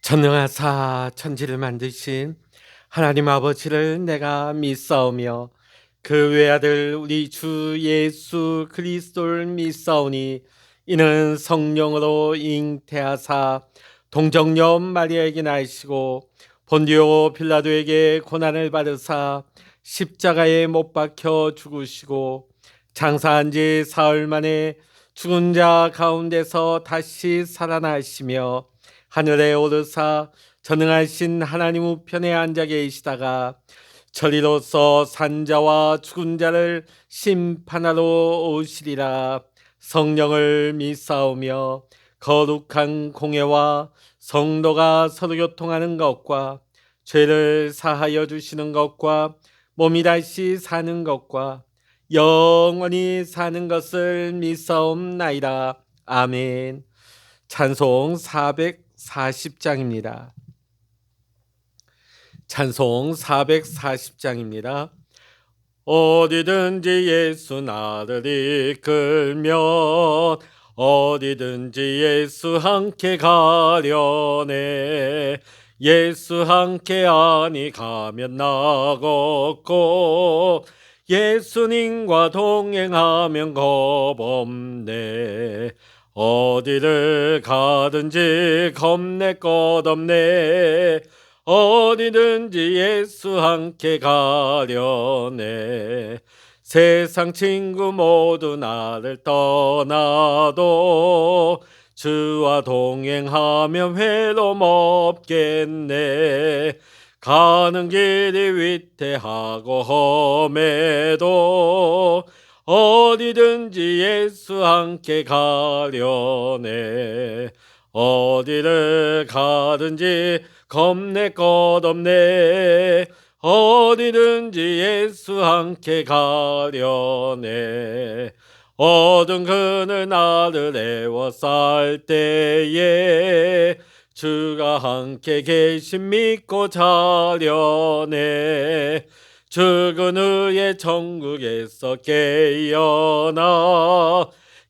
전능하사 천지를 만드신 하나님 아버지를 내가 믿사오며 그 외아들 우리 주 예수 그리스도를 믿사오니 이는 성령으로 잉태하사 동정녀 마리아에게 나시고 본디오 빌라도에게 고난을 받으사 십자가에 못 박혀 죽으시고 장사한 지 사흘 만에 죽은 자 가운데서 다시 살아나시며 하늘에 오르사 전능하신 하나님 우편에 앉아 계시다가 저리로서 산자와 죽은 자를 심판하러 오시리라. 성령을 믿사오며 거룩한 공예와 성도가 서로 교통하는 것과 죄를 사하여 주시는 것과 몸이 다시 사는 것과 영원히 사는 것을 믿사옵나이다. 아멘. 찬송 440장입니다. 찬송 440장입니다. 어디든지 예수 나를 이끌면 어디든지 예수 함께 가려네. 예수 함께 아니 가면 나겠고 예수님과 동행하면 겁없네. 어디를 가든지 겁낼 것 없네. 어디든지 예수 함께 가려네. 세상 친구 모두 나를 떠나도 주와 동행하면 외로움 없겠네. 가는 길이 위태하고 험해도 어디든지 예수 함께 가려네. 어디를 가든지 겁낼 것 없네. 어디든지 예수 함께 가려네. 어두운 그늘 나를 애워쌀 때에 주가 함께 계심 믿고 자려네. 죽은 후에 천국에서 깨어나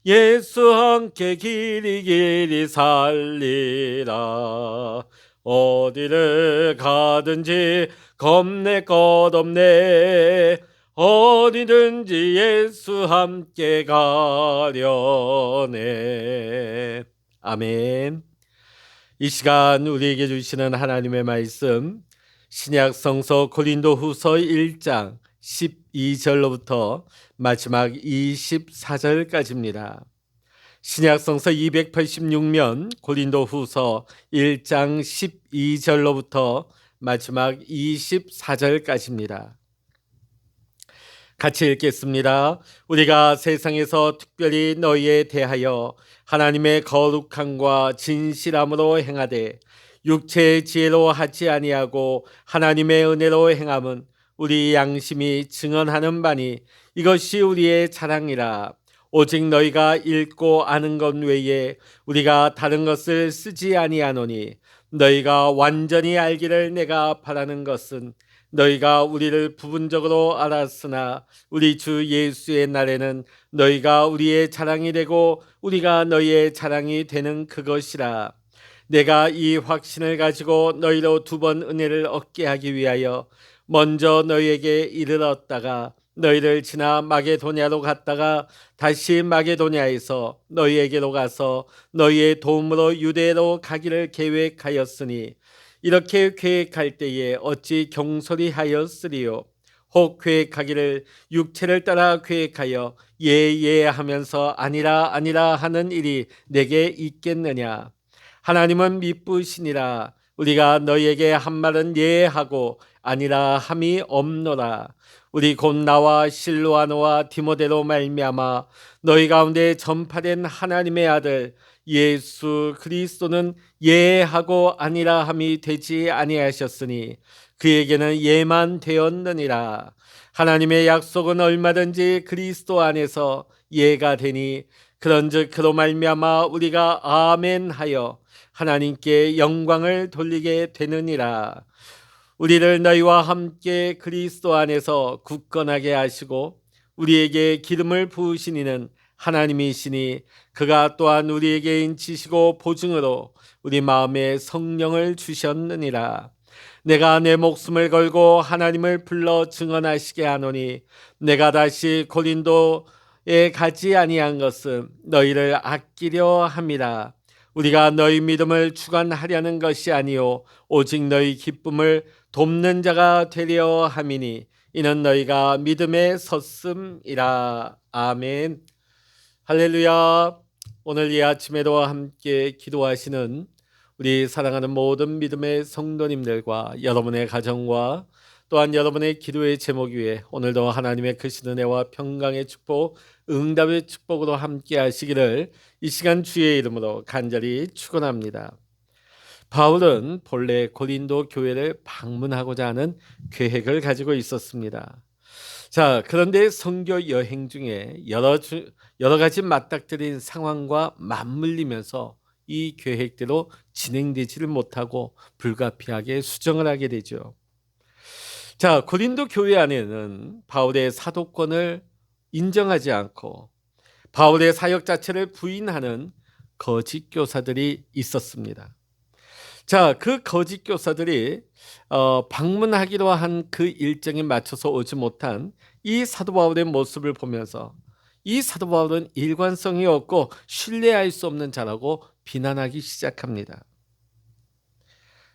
예수 함께 길이 살리라. 어디를 가든지 겁낼 것 없네. 어디든지 예수 함께 가려네. 아멘. 이 시간 우리에게 주시는 하나님의 말씀 신약 성서 고린도후서 1장 12절로부터 마지막 24절까지입니다. 신약 성서 286면 고린도후서 1장 12절로부터 마지막 24절까지입니다. 같이 읽겠습니다. 우리가 세상에서 특별히 너희에 대하여 하나님의 거룩함과 진실함으로 행하되 육체의 지혜로 하지 아니하고 하나님의 은혜로 행함은 우리 양심이 증언하는 바니 이것이 우리의 자랑이라. 오직 너희가 읽고 아는 것 외에 우리가 다른 것을 쓰지 아니하노니 너희가 완전히 알기를 내가 바라는 것은 너희가 우리를 부분적으로 알았으나 우리 주 예수의 날에는 너희가 우리의 자랑이 되고 우리가 너희의 자랑이 되는 그것이라. 내가 이 확신을 가지고 너희로 2번 은혜를 얻게 하기 위하여 먼저 너희에게 이르렀다가 너희를 지나 마게도냐로 갔다가 다시 마게도냐에서 너희에게로 가서 너희의 도움으로 유대로 가기를 계획하였으니 이렇게 계획할 때에 어찌 경솔히 하였으리요. 혹 계획하기를 육체를 따라 계획하여 예예 하면서 아니라 아니라 하는 일이 내게 있겠느냐. 하나님은 미쁘시니라. 우리가 너희에게 한 말은 예하고 아니라 함이 없노라. 우리 곧 나와 실로아노와 디모데로 말미암아 너희 가운데 전파된 하나님의 아들 예수 그리스도는 예하고 아니라 함이 되지 아니하셨으니 그에게는 예만 되었느니라. 하나님의 약속은 얼마든지 그리스도 안에서 예가 되니 그런즉 그로 말미암아 우리가 아멘하여 하나님께 영광을 돌리게 되느니라. 우리를 너희와 함께 그리스도 안에서 굳건하게 하시고 우리에게 기름을 부으신 이는 하나님이시니 그가 또한 우리에게 인치시고 보증으로 우리 마음에 성령을 주셨느니라. 내가 내 목숨을 걸고 하나님을 불러 증언하시게 하노니 내가 다시 고린도에 가지 아니한 것은 너희를 아끼려 함이라. 우리가 너희 믿음을 주관하려는 것이 아니요 오직 너희 기쁨을 돕는 자가 되려 함이니 이는 너희가 믿음에 섰음이라. 아멘. 할렐루야. 오늘 이 아침에도 함께 기도하시는 우리 사랑하는 모든 믿음의 성도님들과 여러분의 가정과 또한 여러분의 기도의 제목 위에 오늘도 하나님의 크신 은혜와 평강의 축복, 응답의 축복으로 함께 하시기를 이 시간 주의 이름으로 간절히 축원합니다. 바울은 본래 고린도 교회를 방문하고자 하는 계획을 가지고 있었습니다. 자, 그런데 선교 여행 중에 여러 가지 맞닥뜨린 상황과 맞물리면서 이 계획대로 진행되지를 못하고 불가피하게 수정을 하게 되죠. 자, 고린도 교회 안에는 바울의 사도권을 인정하지 않고 바울의 사역 자체를 부인하는 거짓 교사들이 있었습니다. 자, 그 거짓 교사들이 방문하기로 한 그 일정에 맞춰서 오지 못한 이 사도 바울의 모습을 보면서 이 사도 바울은 일관성이 없고 신뢰할 수 없는 자라고 비난하기 시작합니다.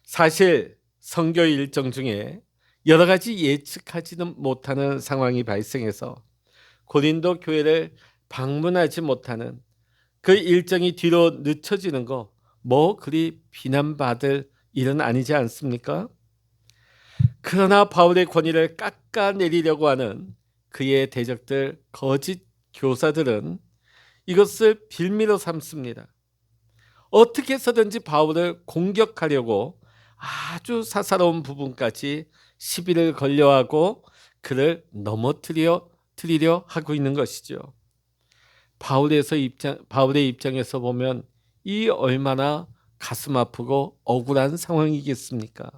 사실 선교 일정 중에 여러 가지 예측하지는 못하는 상황이 발생해서 고린도 교회를 방문하지 못하는 그 일정이 뒤로 늦춰지는 거 그리 비난받을 일은 아니지 않습니까? 그러나 바울의 권위를 깎아내리려고 하는 그의 대적들 거짓 교사들은 이것을 빌미로 삼습니다. 어떻게 해서든지 바울을 공격하려고 아주 사사로운 부분까지 시비를 걸려하고 그를 넘어뜨리려 하고 있는 것이죠. 바울의 입장에서 보면 이 얼마나 가슴 아프고 억울한 상황이겠습니까?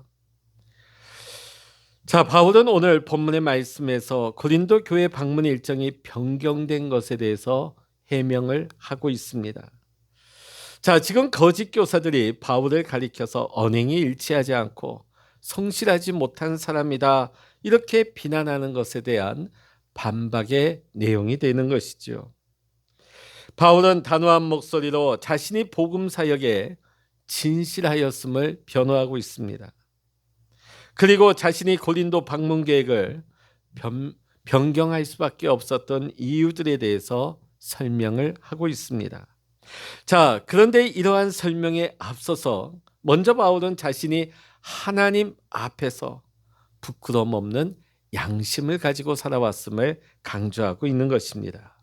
자, 바울은 오늘 본문의 말씀에서 고린도 교회 방문 일정이 변경된 것에 대해서 해명을 하고 있습니다. 자, 지금 거짓 교사들이 바울을 가리켜서 언행이 일치하지 않고 성실하지 못한 사람이다 이렇게 비난하는 것에 대한 반박의 내용이 되는 것이죠. 바울은 단호한 목소리로 자신이 복음 사역에 진실하였음을 변호하고 있습니다. 그리고 자신이 고린도 방문 계획을 변경할 수밖에 없었던 이유들에 대해서 설명을 하고 있습니다. 자, 그런데 이러한 설명에 앞서서 먼저 바울은 자신이 하나님 앞에서 부끄러움 없는 양심을 가지고 살아왔음을 강조하고 있는 것입니다.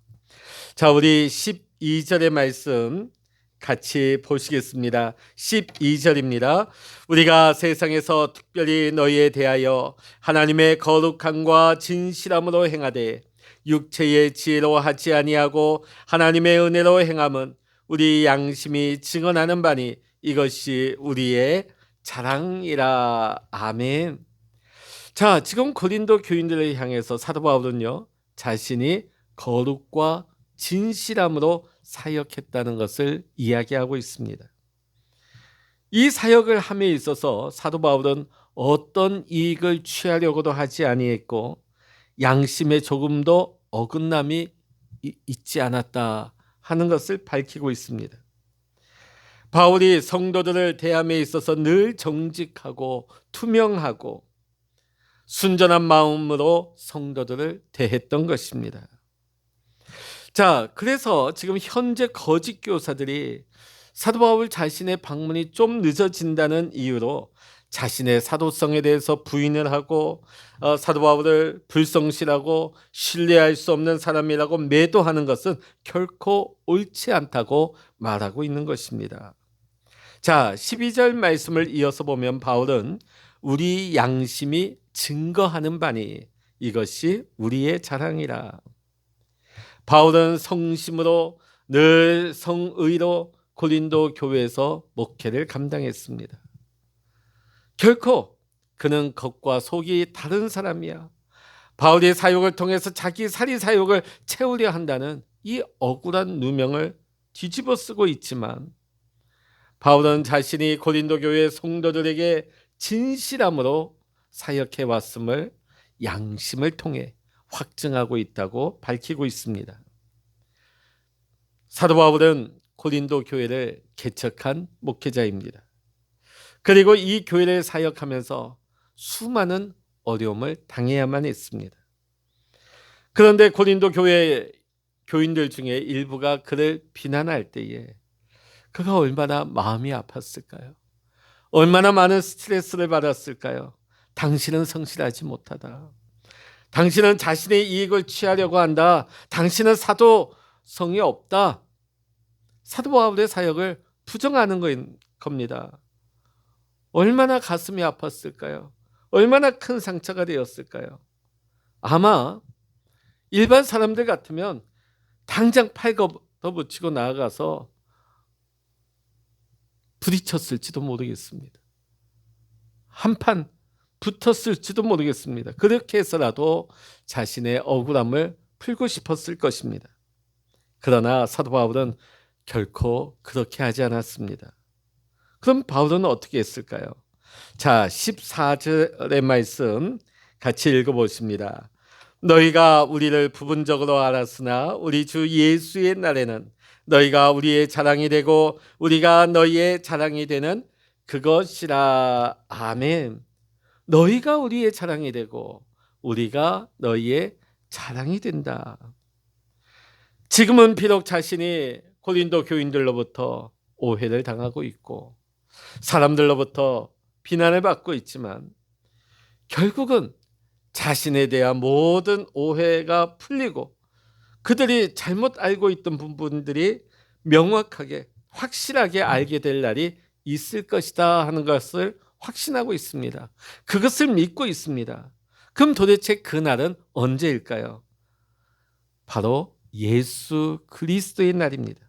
자, 우리 12절의 말씀 같이 보시겠습니다. 12절입니다. 우리가 세상에서 특별히 너희에 대하여 하나님의 거룩함과 진실함으로 행하되 육체의 지혜로 하지 아니하고 하나님의 은혜로 행함은 우리 양심이 증언하는 바니 이것이 우리의 자랑이라. 아멘. 자, 지금 고린도 교인들을 향해서 사도 바울은요, 자신이 거룩과 진실함으로 사역했다는 것을 이야기하고 있습니다. 이 사역을 함에 있어서 사도 바울은 어떤 이익을 취하려고도 하지 아니했고 양심에 조금도 어긋남이 있지 않았다 하는 것을 밝히고 있습니다. 바울이 성도들을 대함에 있어서 늘 정직하고 투명하고 순전한 마음으로 성도들을 대했던 것입니다. 자, 그래서 지금 현재 거짓 교사들이 사도 바울 자신의 방문이 좀 늦어진다는 이유로 자신의 사도성에 대해서 부인을 하고 사도 바울을 불성실하고 신뢰할 수 없는 사람이라고 매도하는 것은 결코 옳지 않다고 말하고 있는 것입니다. 자, 12절 말씀을 이어서 보면 바울은 우리 양심이 증거하는 바니 이것이 우리의 자랑이라. 바울은 성심으로 늘 성의로 고린도 교회에서 목회를 감당했습니다. 결코 그는 겉과 속이 다른 사람이야. 바울의 사역을 통해서 자기 사리 사욕을 채우려 한다는 이 억울한 누명을 뒤집어 쓰고 있지만 바울은 자신이 고린도 교회 성도들에게 진실함으로 사역해 왔음을 양심을 통해 확증하고 있다고 밝히고 있습니다. 사도 바울은 고린도 교회를 개척한 목회자입니다. 그리고 이 교회를 사역하면서 수많은 어려움을 당해야만 했습니다. 그런데 고린도 교회 교인들 중에 일부가 그를 비난할 때에 그가 얼마나 마음이 아팠을까요? 얼마나 많은 스트레스를 받았을까요? 당신은 성실하지 못하다. 당신은 자신의 이익을 취하려고 한다. 당신은 사도성이 없다. 사도 바울의 사역을 부정하는 겁니다. 얼마나 가슴이 아팠을까요? 얼마나 큰 상처가 되었을까요? 아마 일반 사람들 같으면 당장 팔 걷어붙이고 나아가서 부딪혔을지도 모르겠습니다. 한판 붙었을지도 모르겠습니다. 그렇게 해서라도 자신의 억울함을 풀고 싶었을 것입니다. 그러나 사도 바울은 결코 그렇게 하지 않았습니다. 그럼 바울은 어떻게 했을까요? 자, 14절의 말씀 같이 읽어보십니다. 너희가 우리를 부분적으로 알았으나 우리 주 예수의 날에는 너희가 우리의 자랑이 되고 우리가 너희의 자랑이 되는 그것이라. 아멘. 너희가 우리의 자랑이 되고 우리가 너희의 자랑이 된다. 지금은 비록 자신이 고린도 교인들로부터 오해를 당하고 있고 사람들로부터 비난을 받고 있지만 결국은 자신에 대한 모든 오해가 풀리고 그들이 잘못 알고 있던 부분들이 명확하게 확실하게 알게 될 날이 있을 것이다 하는 것을 확신하고 있습니다. 그것을 믿고 있습니다. 그럼 도대체 그 날은 언제일까요? 바로 예수 그리스도의 날입니다.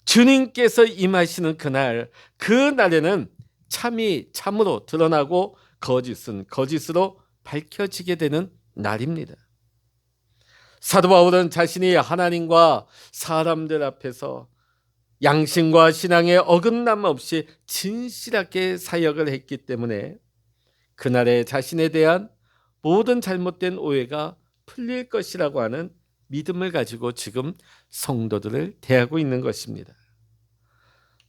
주님께서 임하시는 그날, 그 날에는 참이 참으로 드러나고 거짓은 거짓으로 밝혀지게 되는 날입니다. 사도 바울은 자신이 하나님과 사람들 앞에서 양심과 신앙의 어긋남 없이 진실하게 사역을 했기 때문에 그날에 자신에 대한 모든 잘못된 오해가 풀릴 것이라고 하는 믿음을 가지고 지금 성도들을 대하고 있는 것입니다.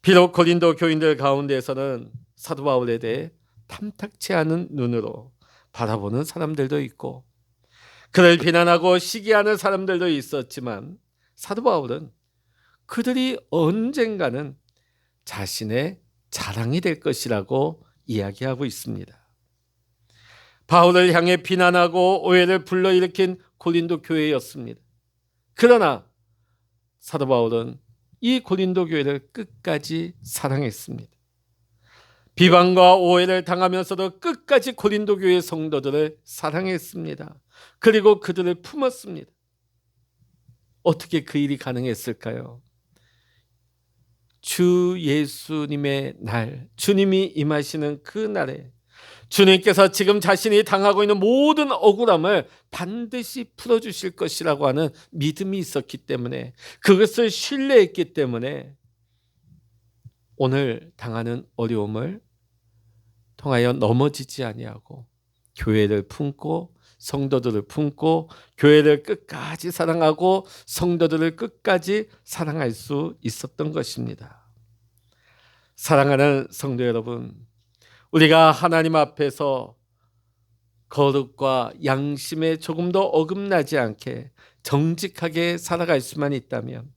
비록 고린도 교인들 가운데에서는 사도 바울에 대해 탐탁치 않은 눈으로 바라보는 사람들도 있고 그를 비난하고 시기하는 사람들도 있었지만 사도 바울은 그들이 언젠가는 자신의 자랑이 될 것이라고 이야기하고 있습니다. 바울을 향해 비난하고 오해를 불러일으킨 고린도 교회였습니다. 그러나 사도 바울은 이 고린도 교회를 끝까지 사랑했습니다. 비방과 오해를 당하면서도 끝까지 고린도 교회 성도들을 사랑했습니다. 그리고 그들을 품었습니다. 어떻게 그 일이 가능했을까요? 주 예수님의 날, 주님이 임하시는 그 날에 주님께서 지금 자신이 당하고 있는 모든 억울함을 반드시 풀어주실 것이라고 하는 믿음이 있었기 때문에, 그것을 신뢰했기 때문에 오늘 당하는 어려움을 통하여 넘어지지 아니하고 교회를 품고 성도들을 품고 교회를 끝까지 사랑하고 성도들을 끝까지 사랑할 수 있었던 것입니다. 사랑하는 성도 여러분, 우리가 하나님 앞에서 거룩과 양심에 조금도 어긋나지 않게 정직하게 살아갈 수만 있다면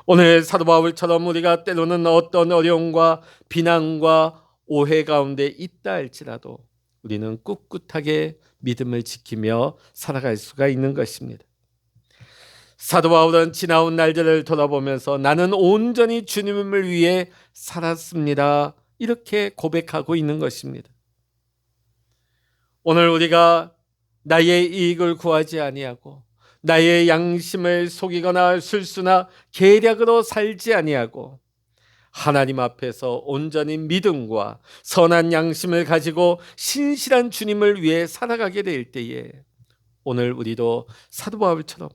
오늘 사도 바울처럼 우리가 때로는 어떤 어려움과 비난과 오해 가운데 있다 할지라도 우리는 꿋꿋하게 믿음을 지키며 살아갈 수가 있는 것입니다. 사도 바울은 지나온 날들을 돌아보면서 나는 온전히 주님을 위해 살았습니다, 이렇게 고백하고 있는 것입니다. 오늘 우리가 나의 이익을 구하지 아니하고 나의 양심을 속이거나 술수나 계략으로 살지 아니하고 하나님 앞에서 온전히 믿음과 선한 양심을 가지고 신실한 주님을 위해 살아가게 될 때에 오늘 우리도 사도 바울처럼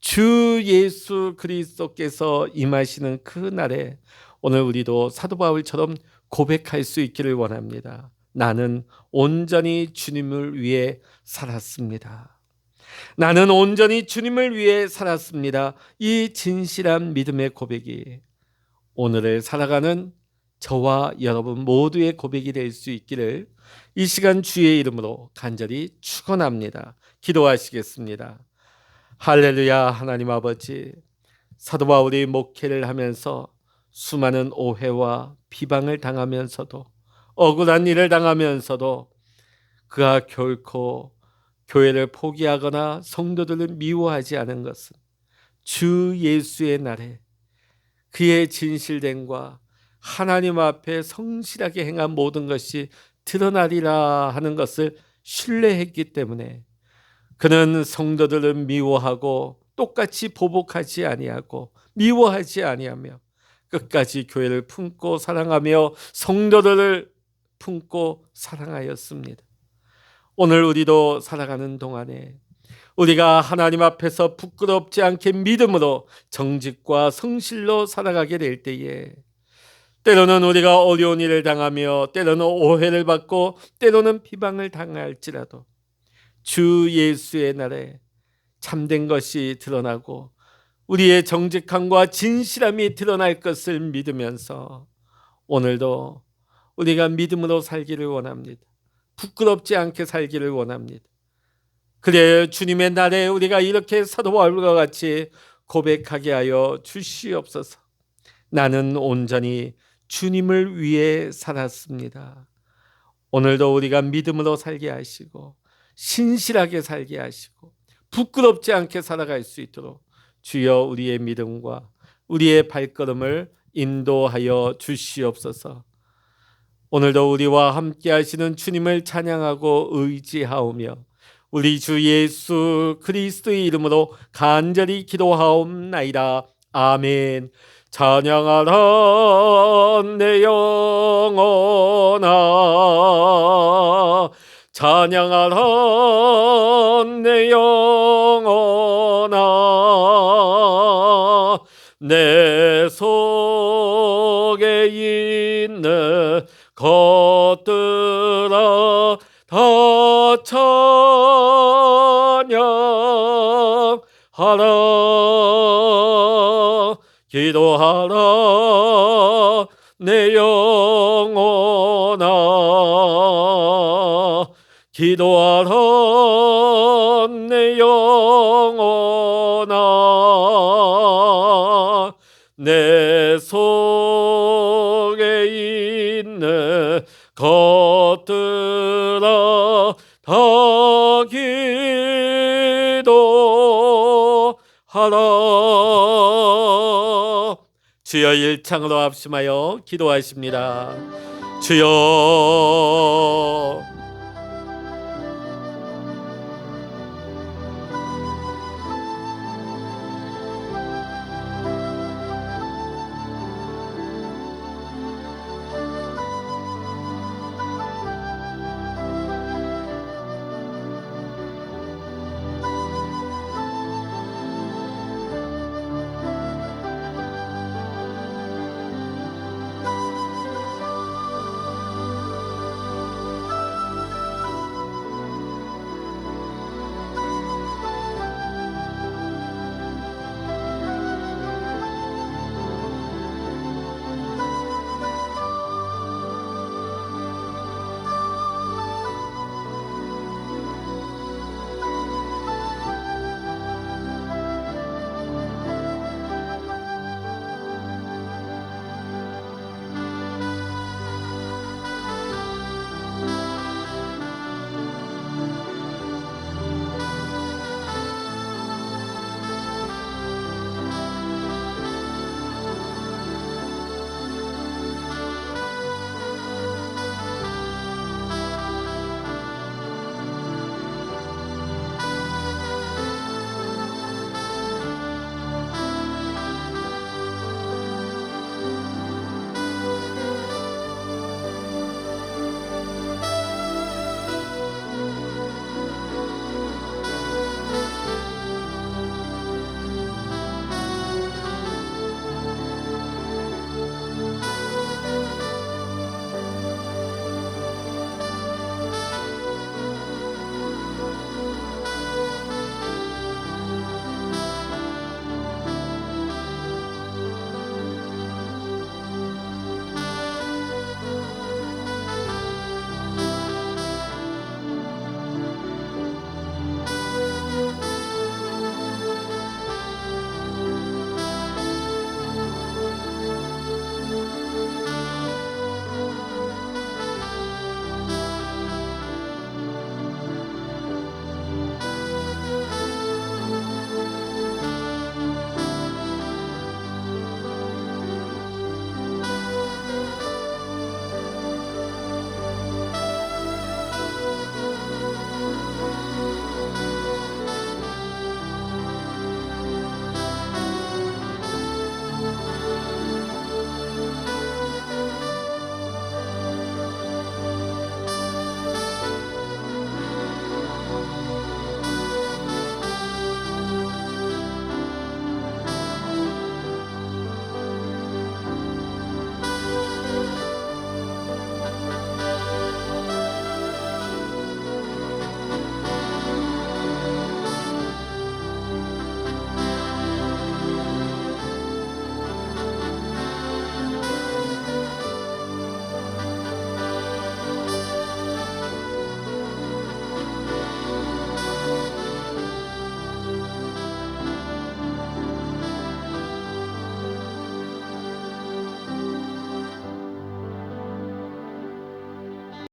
주 예수 그리스도께서 임하시는 그 날에 오늘 우리도 사도 바울처럼 고백할 수 있기를 원합니다. 나는 온전히 주님을 위해 살았습니다. 나는 온전히 주님을 위해 살았습니다. 이 진실한 믿음의 고백이 오늘을 살아가는 저와 여러분 모두의 고백이 될 수 있기를 이 시간 주의 이름으로 간절히 축원합니다. 기도하시겠습니다. 할렐루야. 하나님 아버지, 사도 바울이 목회를 하면서 수많은 오해와 비방을 당하면서도 억울한 일을 당하면서도 그가 결코 교회를 포기하거나 성도들을 미워하지 않은 것은 주 예수의 날에 그의 진실됨과 하나님 앞에 성실하게 행한 모든 것이 드러나리라 하는 것을 신뢰했기 때문에 그는 성도들을 미워하고 똑같이 보복하지 아니하고 미워하지 아니하며 끝까지 교회를 품고 사랑하며 성도들을 품고 사랑하였습니다. 오늘 우리도 살아가는 동안에 우리가 하나님 앞에서 부끄럽지 않게 믿음으로 정직과 성실로 살아가게 될 때에 때로는 우리가 어려운 일을 당하며 때로는 오해를 받고 때로는 비방을 당할지라도 주 예수의 날에 참된 것이 드러나고 우리의 정직함과 진실함이 드러날 것을 믿으면서 오늘도 우리가 믿음으로 살기를 원합니다. 부끄럽지 않게 살기를 원합니다. 그래야 주님의 날에 우리가 이렇게 사도 바울과 같이 고백하게 하여 주시옵소서. 나는 온전히 주님을 위해 살았습니다. 오늘도 우리가 믿음으로 살게 하시고 신실하게 살게 하시고 부끄럽지 않게 살아갈 수 있도록 주여 우리의 믿음과 우리의 발걸음을 인도하여 주시옵소서. 오늘도 우리와 함께 하시는 주님을 찬양하고 의지하오며 우리 주 예수 그리스도의 이름으로 간절히 기도하옵나이다. 아멘. 찬양하라 내 영혼아, 찬양하라 내 영혼아, 내 속에 있는 것들아 다 찬양하라. 기도하라 내 영혼아, 기도하라 내 영혼아, 내 속에 있는 것들아 다 기도하라. 주여 일창으로 합심하여 기도하십니다. 주여